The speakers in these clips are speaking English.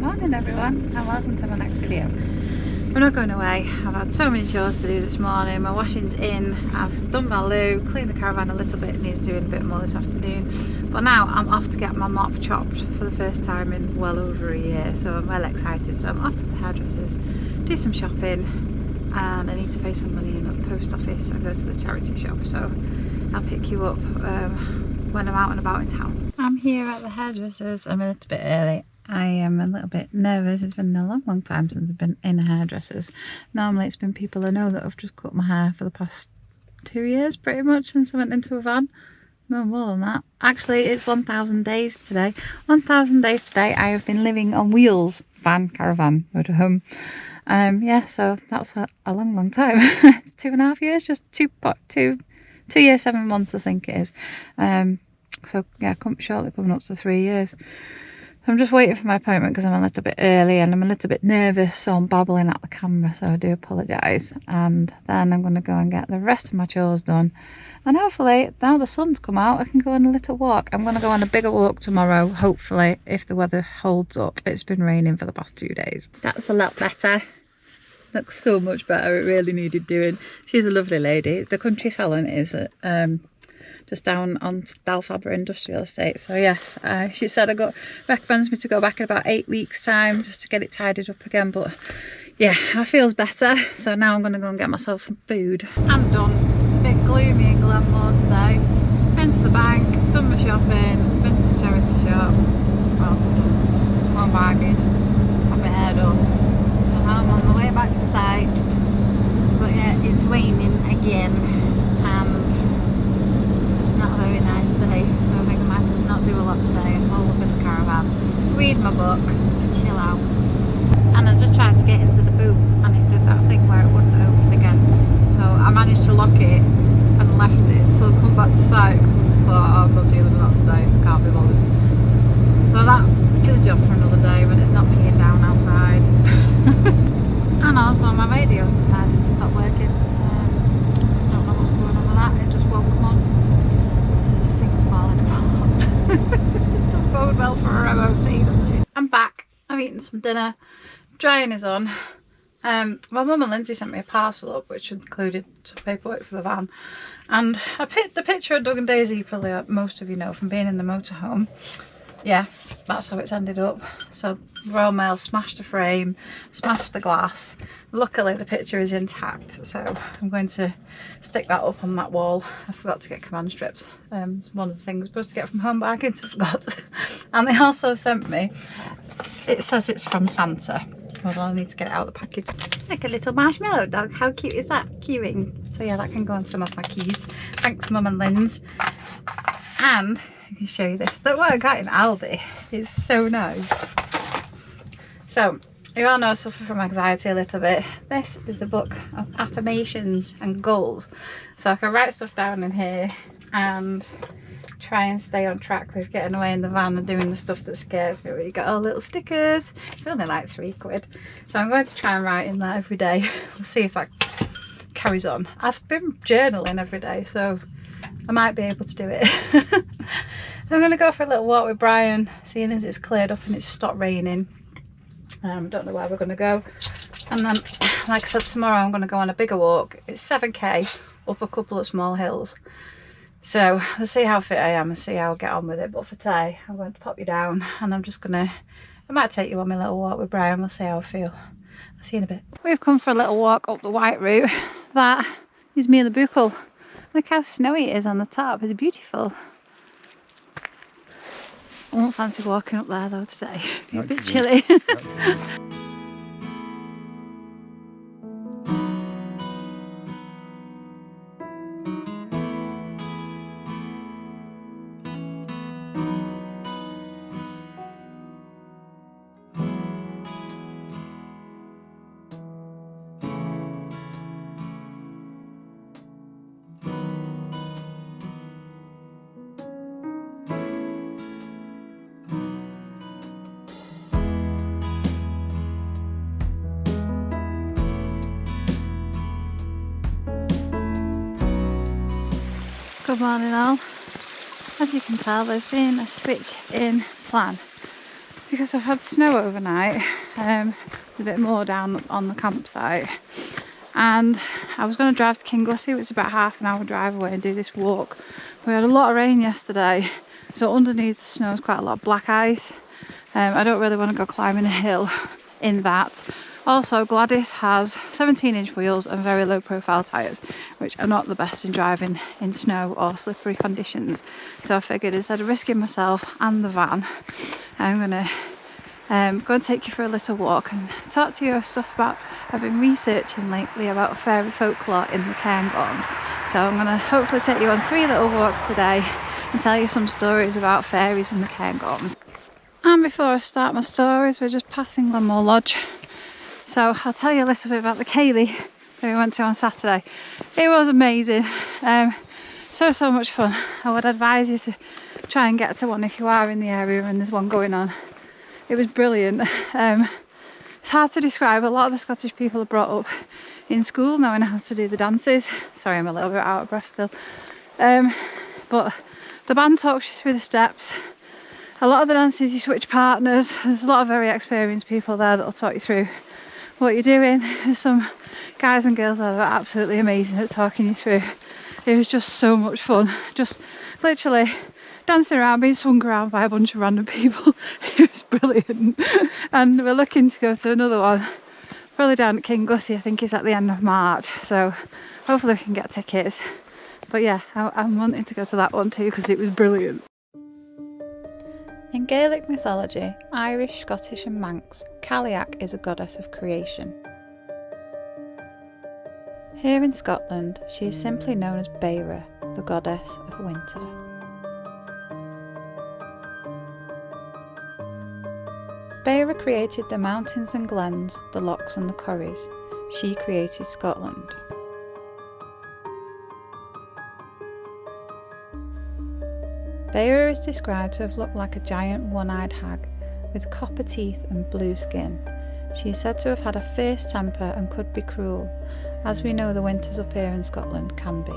Morning everyone, and welcome to my next video. We're not going away. I've had so many chores to do this morning. My washing's in, I've done my loo, cleaned the caravan a little bit, needs doing a bit more this afternoon. But now I'm off to get my mop chopped for the first time in well over a year, so I'm well excited. So I'm off to the hairdressers, do some shopping, and I need to pay some money in at the post office and go to the charity shop. So I'll pick you up when I'm out and about in town. I'm here at the hairdressers. I'm a little bit early. I am a little bit nervous. It's been a long time since I've been in a hairdresser's. Normally it's been people I know that have just cut my hair for the past 2 years pretty much since I went into a van. No more than that. Actually it's 1,000 days today. 1,000 days today I have been living on wheels. Van, caravan, motorhome. Yeah, so that's a long time. 2.5 years, just two years, 7 months I think it is. So yeah, shortly coming up to 3 years. I'm just waiting for my appointment because I'm a little bit early and I'm a little bit nervous, so I'm babbling at the camera, so I do apologise. And then I'm going to go and get the rest of my chores done, and hopefully now the sun's come out I can go on a little walk. I'm going to go on a bigger walk tomorrow, hopefully, if the weather holds up. It's been raining for the past 2 days. That's a lot better. Looks so much better. It really needed doing. She's a lovely lady. The country salon is just down on Dalfaber Industrial Estate. So yes, she said recommends me to go back in about 8 weeks time just to get it tidied up again. But yeah, I feels better. So now I'm going to go and get myself some food. I'm done. It's a bit gloomy in Glenmore today. Been to the bank, done my shopping, been to the charity shop. What else have I done? Small bargains, got my hair done. And I'm on the way back to site. But yeah, it's raining again, and not a very nice day, so I think I might just not do a lot today and hold up in the caravan, read my book and chill out. And I just tried to get into the boot and it did that thing where it wouldn't open again, so I managed to lock it and left it till I come back to site because I just thought, oh, I'm not dealing with that today, I can't be bothered. So that is a job for another day when it's not peeing down outside. And also my radio's decided to stop working. Don't know what's going on with that, it just won't come on. Doesn't bode well for a MOT, does it? I'm back. I've eaten some dinner. Drying is on. My mum and Lindsay sent me a parcel up which included some paperwork for the van, and I picked the picture of Doug and Daisy, probably most of you know from being in the motorhome. Yeah, that's how it's ended up. So Royal Mail smashed the frame, smashed the glass. Luckily the picture is intact, so I'm going to stick that up on that wall. I forgot to get command strips. One of the things I was supposed to get from home, but I kind of forgot. And they also sent me, it says it's from Santa. Hold on, I need to get it out of the package. It's like a little marshmallow dog. How cute is that? Queuing. So yeah, that can go on some of my keys. Thanks Mum and Linz. And I can show you this. Look what I got in Aldi. It's so nice. So, you all know I suffer from anxiety a little bit. This is the book of affirmations and goals. So I can write stuff down in here and try and stay on track with getting away in the van and doing the stuff that scares me. You got all little stickers. It's only like £3. So I'm going to try and write in that every day. We'll see if that carries on. I've been journaling every day, so I might be able to do it. So I'm going to go for a little walk with Brian, seeing as it's cleared up and it's stopped raining. Don't know where we're going to go. And then, like I said, tomorrow I'm going to go on a bigger walk. It's 7k up a couple of small hills. So we'll see how fit I am and see how I get on with it. But for today, I'm going to pop you down and I'm just going to, I might take you on my little walk with Brian. We'll see how I feel. I'll see you in a bit. We've come for a little walk up the white route. That is me and the buckle. Look how snowy it is on the top. It's beautiful. I won't fancy walking up there though today. It'd be a bit chilly. Good morning all. As you can tell, there's been a switch in plan. because I've had snow overnight, a bit more down on the campsite, and I was going to drive to Kingussy, which is about half an hour drive away, and do this walk. We had a lot of rain yesterday, so underneath the snow is quite a lot of black ice. I don't really want to go climbing a hill in that. Also, Gladys has 17-inch wheels and very low profile tyres, which are not the best in driving in snow or slippery conditions. So I figured instead of risking myself and the van, I'm going to go and take you for a little walk and talk to you stuff about, I've been researching lately about fairy folklore in the Cairngorms. So I'm going to hopefully take you on 3 little walks today and tell you some stories about fairies in the Cairngorms. And before I start my stories, we're just passing Glenmore Lodge. So I'll tell you a little bit about the ceilidh that we went to on Saturday. It was amazing, so much fun. I would advise you to try and get to one if you are in the area and there's one going on. It was brilliant. It's hard to describe. A lot of the Scottish people are brought up in school knowing how to do the dances. Sorry, I'm a little bit out of breath still. But the band talks you through the steps. A lot of the dances you switch partners. There's a lot of very experienced people there that will talk you through what you're doing. There's some guys and girls there that are absolutely amazing at talking you through. It was just so much fun, just literally dancing around, being swung around by a bunch of random people. It was brilliant. And we're looking to go to another one probably down at Kingussy. I think it's at the end of March, so hopefully we can get tickets. But yeah, I'm wanting to go to that one too because it was brilliant. In Gaelic mythology, Irish, Scottish and Manx, Cailleach is a goddess of creation. Here in Scotland, she is simply known as Beira, the goddess of winter. Beira created the mountains and glens, the lochs and the corries. She created Scotland. Beira is described to have looked like a giant one-eyed hag with copper teeth and blue skin. She is said to have had a fierce temper and could be cruel, as we know the winters up here in Scotland can be.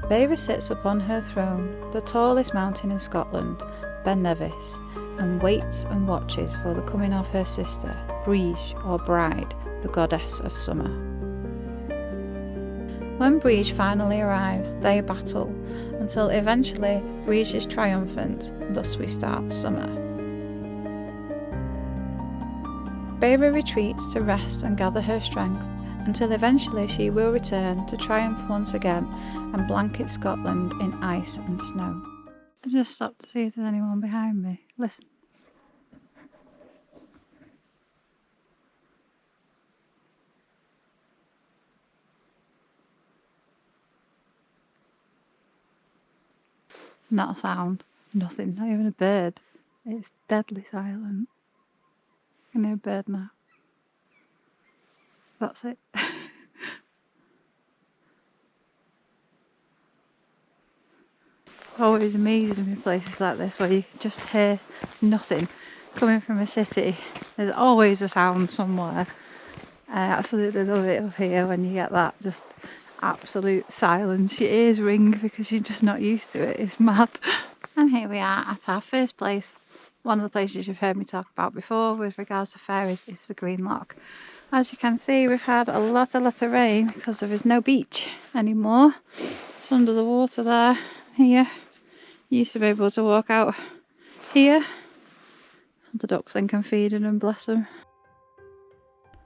Beira sits upon her throne, the tallest mountain in Scotland, Ben Nevis, and waits and watches for the coming of her sister, Briege or Bride, the goddess of summer. When Briege finally arrives, they battle, until eventually Briege is triumphant, thus we start summer. Beira retreats to rest and gather her strength, until eventually she will return to triumph once again and blanket Scotland in ice and snow. I just stopped to see if there's anyone behind me. Listen. Not a sound, nothing, not even a bird. It's deadly silent. I can hear a bird now. That's it. Always amazing in places like this where you just hear nothing coming from a city. There's always a sound somewhere. I absolutely love it up here when you get that just absolute silence. Your ears ring because you're just not used to it. It's mad. And here we are at our first place. One of the places you've heard me talk about before with regards to fairies is the Green Loch. As you can see, we've had a lot of rain because there is no beach anymore. It's under the water there. Here you used to be able to walk out here. The ducks then can feed in them, bless them.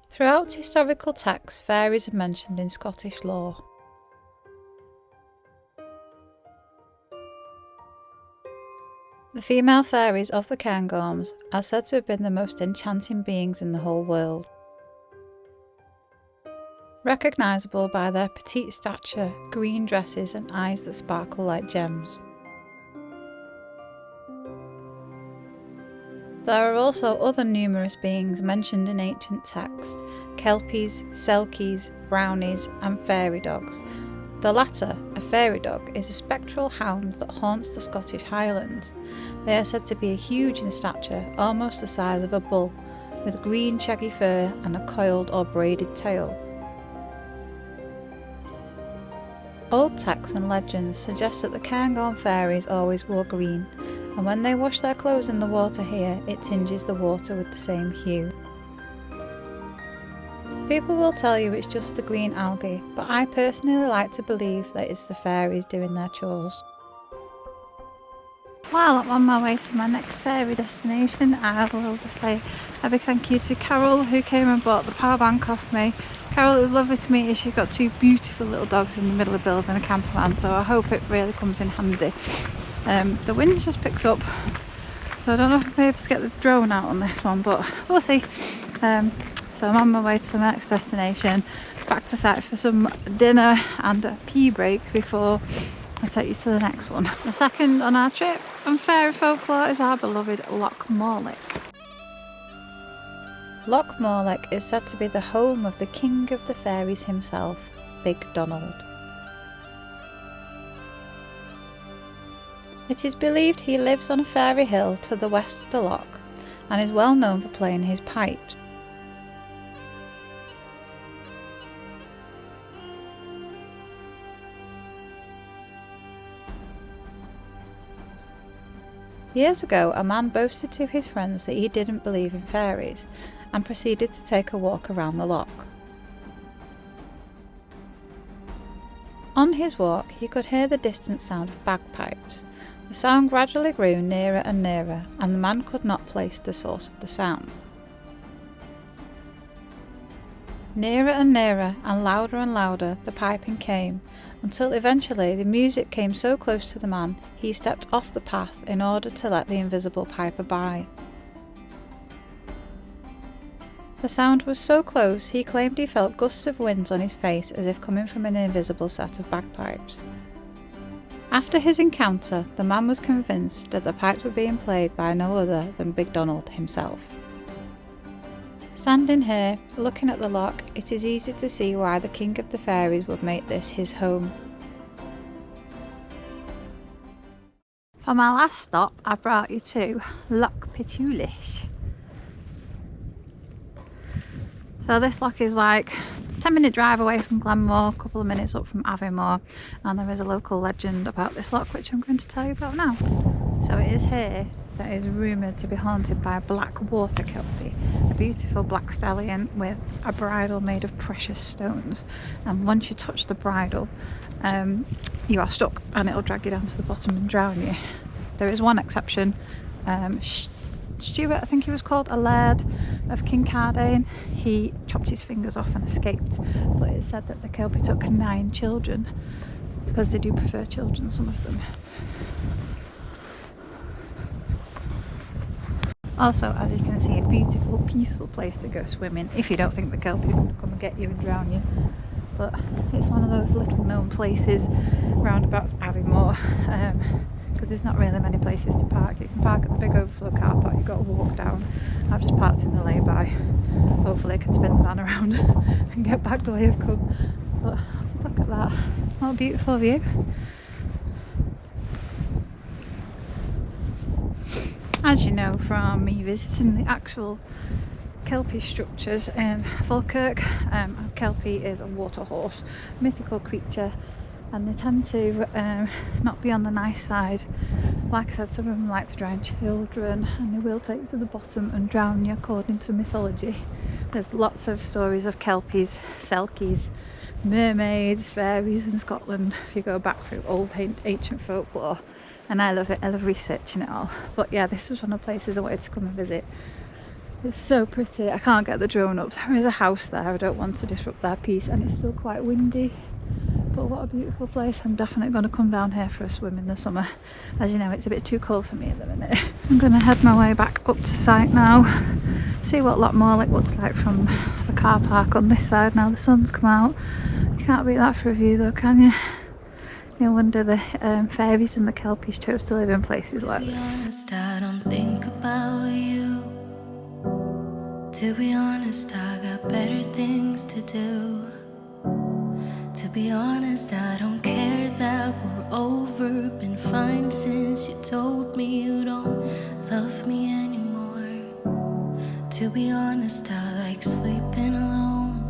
Throughout historical texts, fairies are mentioned in Scottish lore. The female fairies of the Cairngorms are said to have been the most enchanting beings in the whole world. Recognisable by their petite stature, green dresses and eyes that sparkle like gems. There are also other numerous beings mentioned in ancient texts: kelpies, selkies, brownies and fairy dogs. The latter, a fairy dog, is a spectral hound that haunts the Scottish Highlands. They are said to be huge in stature, almost the size of a bull, with green shaggy fur and a coiled or braided tail. Old texts and legends suggest that the Cairngorm fairies always wore green, and when they wash their clothes in the water here, it tinges the water with the same hue. People will tell you it's just the green algae, but I personally like to believe that it's the fairies doing their chores. While I'm on my way to my next fairy destination, I will just say a big thank you to Carol, who came and bought the power bank off me. Carol, it was lovely to meet you. She's got two beautiful little dogs in the middle of building a camper van, so I hope it really comes in handy. The wind's just picked up, so I don't know if I'll be able to get the drone out on this one, but we'll see. So I'm on my way to the next destination, back to site for some dinner and a pee break before I take you to the next one. The second on our trip on fairy folklore is our beloved Loch Morlich. Loch Morlich is said to be the home of the king of the fairies himself, Big Donald. It is believed he lives on a fairy hill to the west of the loch and is well known for playing his pipes. Years ago, a man boasted to his friends that he didn't believe in fairies and proceeded to take a walk around the loch. On his walk, he could hear the distant sound of bagpipes. The sound gradually grew nearer and nearer, and the man could not place the source of the sound. Nearer and nearer, and louder, the piping came, until eventually the music came so close to the man, he stepped off the path in order to let the invisible piper by. The sound was so close, he claimed he felt gusts of winds on his face as if coming from an invisible set of bagpipes. After his encounter, the man was convinced that the pipes were being played by no other than Big Donald himself. Standing here, looking at the loch, it is easy to see why the king of the fairies would make this his home. For my last stop, I brought you to Loch Pityoulish. So this loch is like a 10-minute drive away from Glenmore, a couple of minutes up from Aviemore, and there is a local legend about this loch which I'm going to tell you about now. So it is here that is rumoured to be haunted by a black water kelpie, a beautiful black stallion with a bridle made of precious stones, and once you touch the bridle you are stuck and it'll drag you down to the bottom and drown you. There is one exception. Stuart, I think he was called, a laird of Kincardine, he chopped his fingers off and escaped, but it's said that the kelpie took 9 children, because they do prefer children, some of them. Also, as you can see, a beautiful, peaceful place to go swimming if you don't think the kelpie is going to come and get you and drown you. But it's one of those little known places roundabouts Aviemore, because there's not really many places to park. You can park at the big overflow car park, you've got to walk down. I've just parked in the lay-by. Hopefully I can spin the van around and get back the way I've come. But look at that, what a beautiful view. As you know from me visiting the actual kelpie structures in Falkirk, a kelpie is a water horse, a mythical creature, and they tend to not be on the nice side. Like I said, some of them like to drown children, and they will take you to the bottom and drown you according to mythology. There's lots of stories of kelpies, selkies, mermaids, fairies in Scotland if you go back through old ancient folklore. And I love it, I love researching it all. But yeah, this was one of the places I wanted to come and visit. It's so pretty. I can't get the drone up. There is a house there, I don't want to disrupt their peace, and it's still quite windy. But what a beautiful place. I'm definitely going to come down here for a swim in the summer. As you know, it's a bit too cold for me at the minute. I'm going to head my way back up to site now, see what Loch Morlich looks like from the car park on this side now the sun's come out. You can't beat that for a view though, can you? No wonder the fairies and the kelpies chose to live in places like this. To be honest, I don't think about you. To be honest, I got better things to do. To be honest, I don't care that we're over. Been fine since you told me you don't love me anymore. To be honest, I like sleeping alone.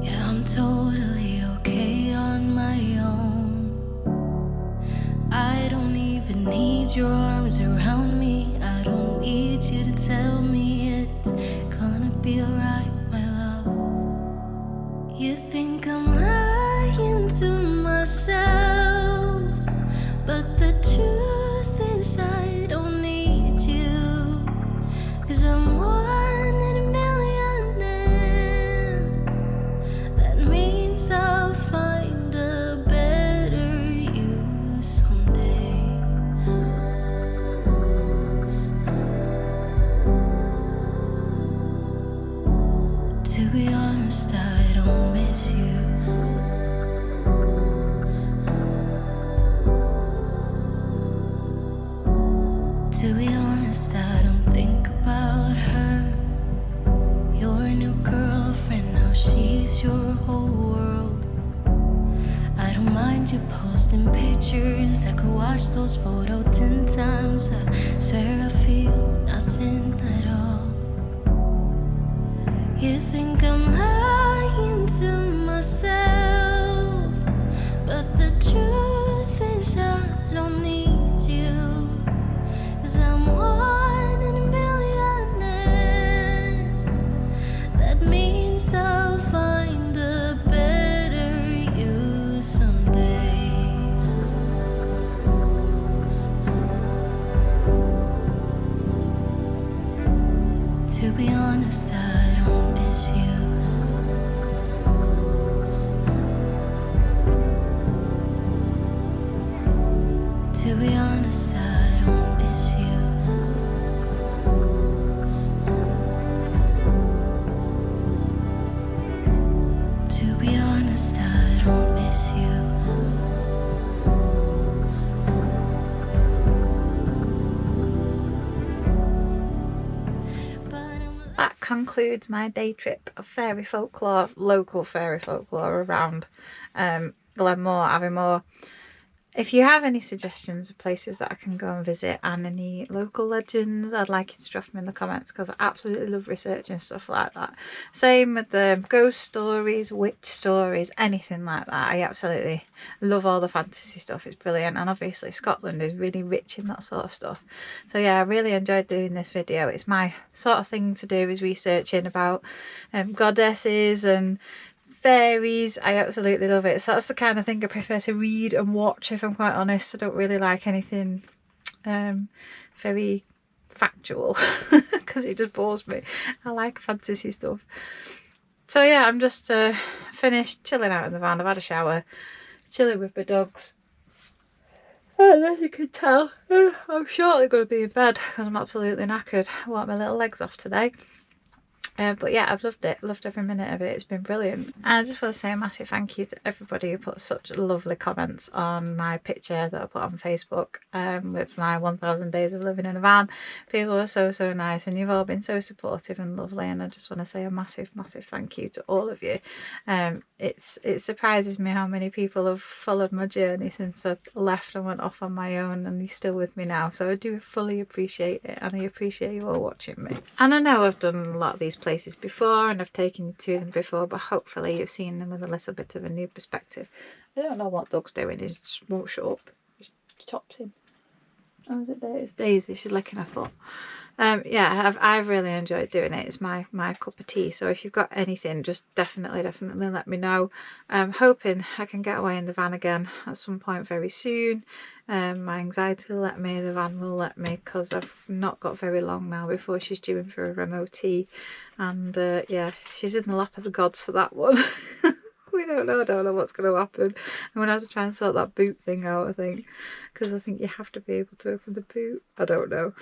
Yeah, I'm totally okay on your arms around me. I don't need you to tell me it's gonna be alright, my love. You think I'm lying to myself, but the truth is I don't need you, 'cause I'm one in a million, and that means I'll find a better you someday. To be honest, I don't miss you. To be honest, I don't think about her. Your new girlfriend, now she's your whole world. I don't mind you posting pictures. I could watch those photos 10 times. I swear I feel nothing at all. You think I'm lying to myself, but the truth is I don't need you, 'cause I'm one in a million, and that means I'll find a better you someday. To be honest, I don't miss you. To be honest, I don't miss you. To be honest, I don't miss you. That concludes my day trip of fairy folklore, local fairy folklore around Glenmore, Aviemore. If you have any suggestions of places that I can go and visit and any local legends, I'd like you to drop them in the comments, because I absolutely love researching stuff like that. Same with the ghost stories, witch stories, anything like that. I absolutely love all the fantasy stuff. It's brilliant, and obviously Scotland is really rich in that sort of stuff. So yeah, I really enjoyed doing this video. It's my sort of thing to do, is researching about goddesses and fairies. I absolutely love it. So that's the kind of thing I prefer to read and watch, if I'm quite honest. I don't really like anything very factual because it just bores me. I like fantasy stuff. So yeah, I'm just finished chilling out in the van. I've had a shower, chilling with my dogs, and as you can tell, I'm shortly going to be in bed because I'm absolutely knackered. I want my little legs off today. But yeah, I've loved it, loved every minute of it. It's been brilliant. And I just want to say a massive thank you to everybody who put such lovely comments on my picture that I put on Facebook with my 1000 days of living in a van. People are so nice, and you've all been so supportive and lovely, and I just want to say a massive thank you to all of you. It surprises me how many people have followed my journey since I left and went off on my own, and you're still with me now. So I do fully appreciate it, and I appreciate you all watching me. And I know I've done a lot of these places before and I've taken you to them before, but hopefully you've seen them with a little bit of a new perspective. I don't know what Doug's doing, he just won't shut up. He chops him. Oh, is it Daisy? It's Daisy, she's licking her foot. Yeah, I've really enjoyed doing it. It's my cup of tea. So if you've got anything, just definitely let me know. I'm hoping I can get away in the van again at some point very soon. My anxiety will let me, the van will let me, because I've not got very long now before she's due in for a MOT. And yeah, she's in the lap of the gods for that one. I don't know what's going to happen. I'm going to have to try and sort that boot thing out, I think, because I think you have to be able to open the boot. I don't know.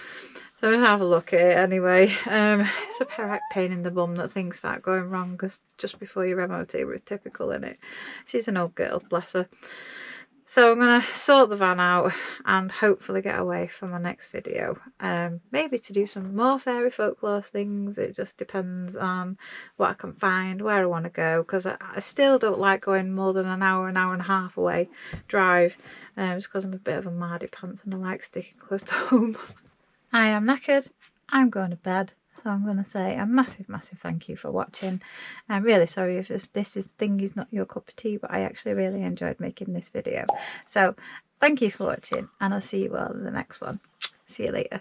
So I'm going to have a look at it anyway. It's a pain in the bum that things start going wrong because just before your MOT, was typical, in it. She's an old girl, bless her. So I'm going to sort the van out and hopefully get away for my next video. Maybe to do some more fairy folklore things. It just depends on what I can find, where I want to go, because I still don't like going more than an hour and a half away drive, just because I'm a bit of a mardy pants and I like sticking close to home. I am knackered. I'm going to bed. So I'm going to say a massive thank you for watching. I'm really sorry if this thing is not your cup of tea, but I actually really enjoyed making this video. So thank you for watching, and I'll see you all in the next one. See you later.